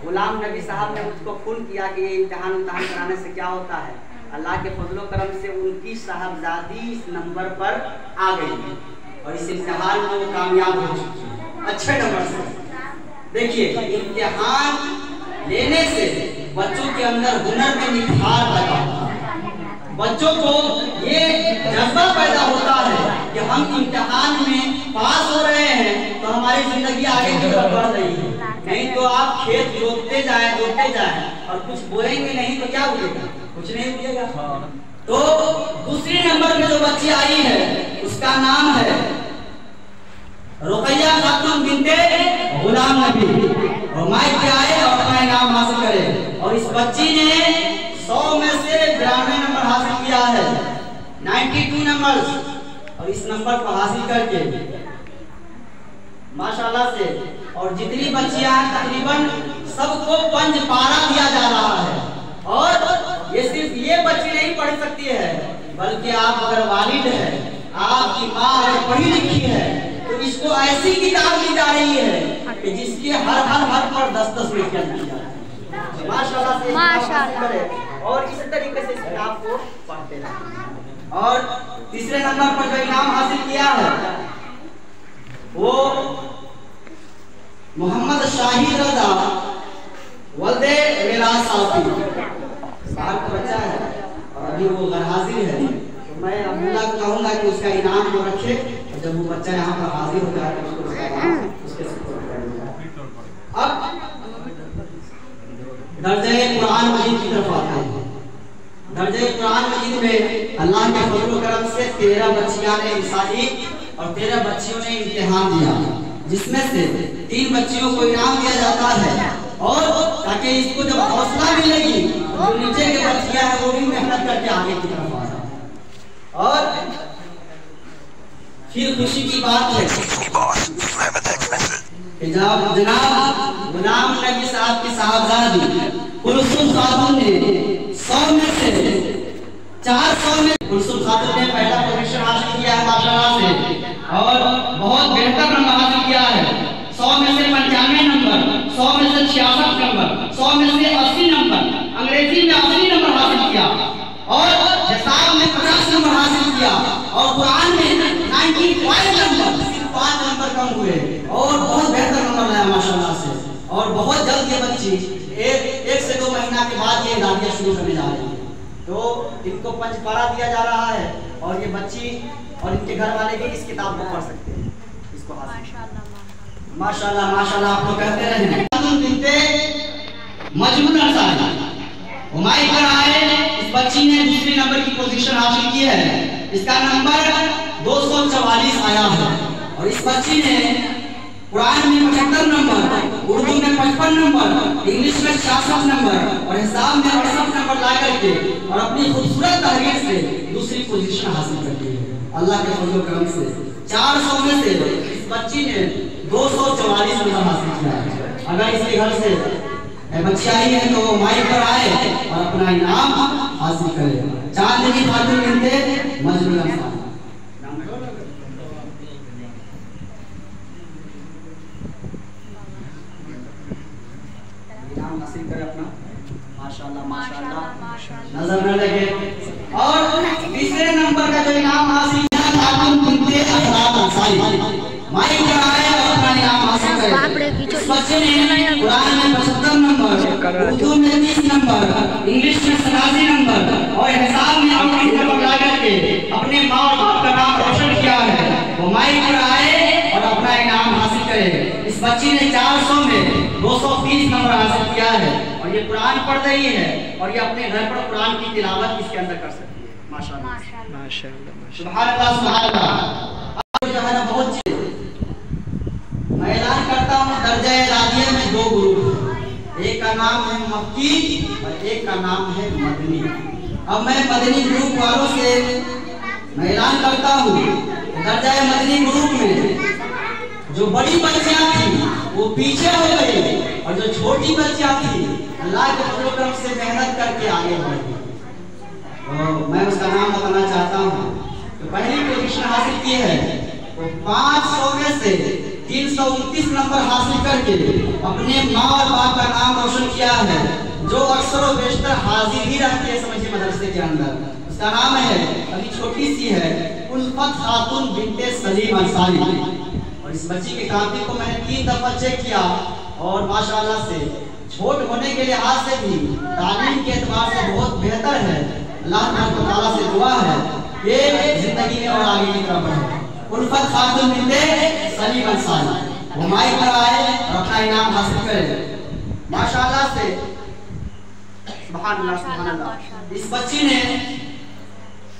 गुलाम नबी साहब ने मुझको फ़ोन किया कि ये इम्तहान कराने से क्या होता है। अल्लाह के फजलो करम से उनकी साहबजादी इस नंबर पर आ गई है और इस इम्तिहान में वो कामयाब हो चुकी है अच्छे नंबर से। देखिए, इम्तिहान लेने से बच्चों के अंदर हुनर में निखार पैदा होता है। बच्चों को ये जज्बा पैदा होता है कि हम इम्तिहान में पास हो रहे हैं तो हमारी जिंदगी आगे की तरफ बढ़ रही है। नहीं तो आप खेत जोतते जाए और कुछ बोएंगे नहीं तो क्या उगेगा? कुछ नहीं उगेगा। तो दूसरी नंबर पे जो बच्ची आई है उसका नाम है रुकैया खातून बिनते गुलाम नबी। और माइक पे आए और अपना इनाम हासिल करे। और इस बच्ची ने 100 में से 92 नंबर हासिल किया है, 92 नंबर। और इस नंबर को हासिल करके माशाल्लाह से और जितनी बच्चियां हैं तकरीबन सबको पंच पारा दिया जा रहा है। और ये सिर्फ ये बच्ची नहीं पढ़ सकती है बल्कि आप अगर वालिद है, आपकी माँ अगर पढ़ी लिखी है तो इसको ऐसी किताब दी जा रही है कि जिसके हर पर 10-10 रुपया दी जा रही है। माशाल्लाह से माशाल्लाह। और इस तरीके से इस किताब को पढ़ते रहें। और तीसरे नंबर पर जो इनाम हासिल किया है वो मोहम्मद शाहिद रजा वल्दे मिराज साहब का बच्चा है और अभी वो घर हाजिर है। तो मैं अब्दुल्ला को कहूँगा कि उसका इनाम को रखे और जब वो बच्चा यहाँ पर हाजिर हो जाए तो उसके अब दर्जे कुरान मजीद की तरफ आते हैं। दर्जे कुरान मजीद में अल्लाह के फजल करम से 13 बच्चियां ने इंसानी और 13 बच्चियों ने इम्तिहान दिया, जिसमें से 3 बच्चियों को इनाम दिया जाता है। और ताकि इसको जब हौसला मिलेगी तो जो नीचे के बच्चियां हैं वो भी मेहनत करके आगे की तरफ आ जाए। और फिर खुशी की बात है कि जनाब गुलाम नबी साहब की साहबजादी कुलसुम खातून ने 100 में से 400 में कुलसुम खातून ने पहला पोजीशन हासिल किया है माशाल्लाह से और बहुत बेहतर नंबर हासिल किया है। 100 में से 95 नंबर, 100 में से 66 नंबर, 100 में से 80 नंबर, अंग्रेजी में 80 नंबर हासिल किया और हिसाब में 50 नंबर हासिल किया और कुरान में 95 नंबर, सिर्फ 5 नंबर कम हुए और बहुत बेहतर नंबर लाया माशाल्लाह से। और बहुत जल्द ये बच्ची एक से 2 महीना के बाद ये दादियाँ शुरू करने जा रही है। तो इनको पंचपारा दिया जा रहा है और ये बच्ची और इनके घर वाले भी इस किताब को पढ़ सकते हैं। इसको माशाल्लाह माशाल्लाह आप लोग कहते रहे। बिनते मजमून अंसारी हुमायूं पर आए। इस बच्ची ने दूसरी नंबर की पोजीशन हासिल की है। इसका नंबर 244 आया है और इस बच्ची ने कुरान में 75 नंबर, उर्दू में 55 नंबर, इंग्लिश में 66 नंबर और हिसाब में 68 नंबर ला करके और अपनी खूबसूरत तहरीर से दूसरी पोजीशन हासिल कर दी है अल्लाह के फजल करम से। 400 में से इस बच्ची ने 244 नंबर हासिल किया है। अगर इसके घर से बच्ची आई है तो माइक पर आए और अपना इनाम हासिल करे। चांदनी खातून बिनते मजमून अंसारी हासिल करे अपना। माशाल्लाह माशाल्लाह नजर न लगे। और तीसरे नंबर का जो इनाम हासिल किया खातून बिनते असरार अंसारी माइक पर आए और अपना इनाम हासिल करे। इस बच्चे ने कुरान में 75 नंबर, उर्दू में 30 नंबर, इंग्लिश में 87 नंबर और हिसाब में 38 नंबर ला करके अपने माँ और बाप का नाम रोशन किया है। वो माइक पर आए और अपना इनाम हासिल करे। इस बच्ची ने 400 में 230 नंबर हासिल किया है और ये कुरान पढ़ रही है और ये अपने घर पर कुरान की तिलावत इसके अंदर कर सकती है। माशाल्लाह माशाल्लाह सुभान अल्लाह सुभान अल्लाह। जो है ना बहुत मैं ऐलान करता हूँ दर्जा रादिया में 2 ग्रुप, एक का नाम है मक्की और एक का नाम है मदनी। अब मैं मदनी ग्रुप वालों से मैं ऐलान करता हूँ दर्जा मदनी ग्रुप में जो बड़ी बच्चियां थी वो पीछे हो गई और जो छोटी बच्चियां थी अल्लाह के फजल करम से मेहनत करके आगे बढ़ी। तो मैं उसका नाम बताना चाहता हूँ। तो पहली पोजीशन हासिल की है वो 500 में से 329 नंबर हासिल करके अपने माँ और बाप का नाम रोशन किया है, जो अक्सर व बेशतर हाजिर ही रहती है समझिए मदरसे के अंदर। उसका नाम है, अभी छोटी सी है, उल्फत खातून बिनते सलीम अंसारी। और इस बच्ची के काफी को मैंने 3 दफा चेक किया और माशाल्लाह से छोट होने के लिहाज से भी तालीम के एतबार से बहुत बेहतर है। अल्लाह ताला से दुआ है ये जिंदगी में और आगे की तरफ बढ़े। उल्फत खातून बिनते सलीम अंसारी वो माइक पर आए और अपना इनाम हासिल करे माशाल्लाह से। सुभान अल्लाह सुभान अल्लाह। इस बच्ची ने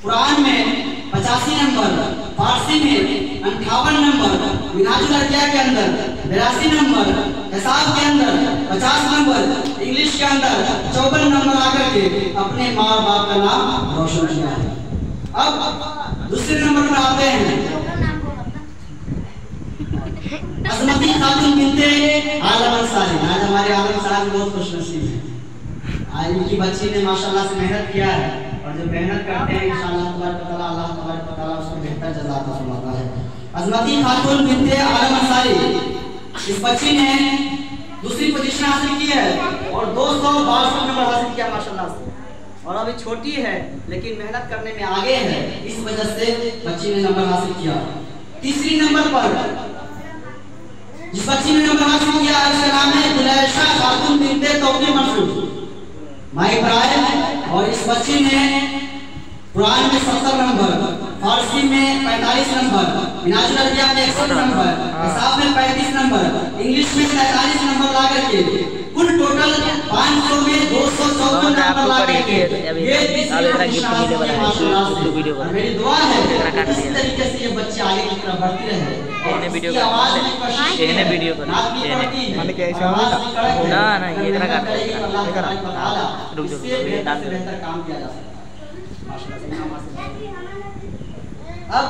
कुरान में 85 नंबर, फारसी में 58 नंबर, मिनाजुल अरबिया के अंदर 82 नंबर, हिसाब के अंदर 50 नंबर, इंग्लिश के अंदर 54 नंबर आकर के अपने माँ बाप का नाम रोशन किया है। अब दूसरे नंबर पर आते हैं अजमती खातून बिनते आलम अंसारी। आज हमारे आलम साहब बहुत खुशनसीब हैं। आज इनकी बच्ची ने माशाल्लाह से मेहनत किया है और जो मेहनत करते हैं इंशाअल्लाह तबारक व तआला अल्लाह तबारक व तआला उसको बेहतर जज़ा अता फरमाता है। अजमती खातून बिनते आलम अंसारी, इस बच्ची ने दूसरी पोजीशन हासिल की है और 262 नंबर हासिल किया माशाल्लाह से। और अभी छोटी है लेकिन मेहनत करने में आगे है, इस वजह से बच्ची ने नंबर हासिल किया। तीसरी नंबर पर जिस बच्ची ने नंबर हासिल किया उसका नाम है गुलैशा खातून बिनते तौफीक मंसूर। माइक पर आए और इस बच्ची ने कुरान में 70 नंबर, फारसी में 45 नंबर, मिनाजुल अरबिया में 61 नंबर, हिसाब में 35 नंबर, इंग्लिश में 43 नंबर ला करके कुल टोटल 500 में 254 नंबर ला करके ये मेरी दुआ है इस तरीके से ये बच्चे आगे की तरफ बढ़ती रहे और इसकी आवाज में कशिश है, वीडियो को मैंने क्या ऐसा ना ना ये तरह का रुक जाओ, बेहतर काम किया जा सकता है माशाल्लाह। अब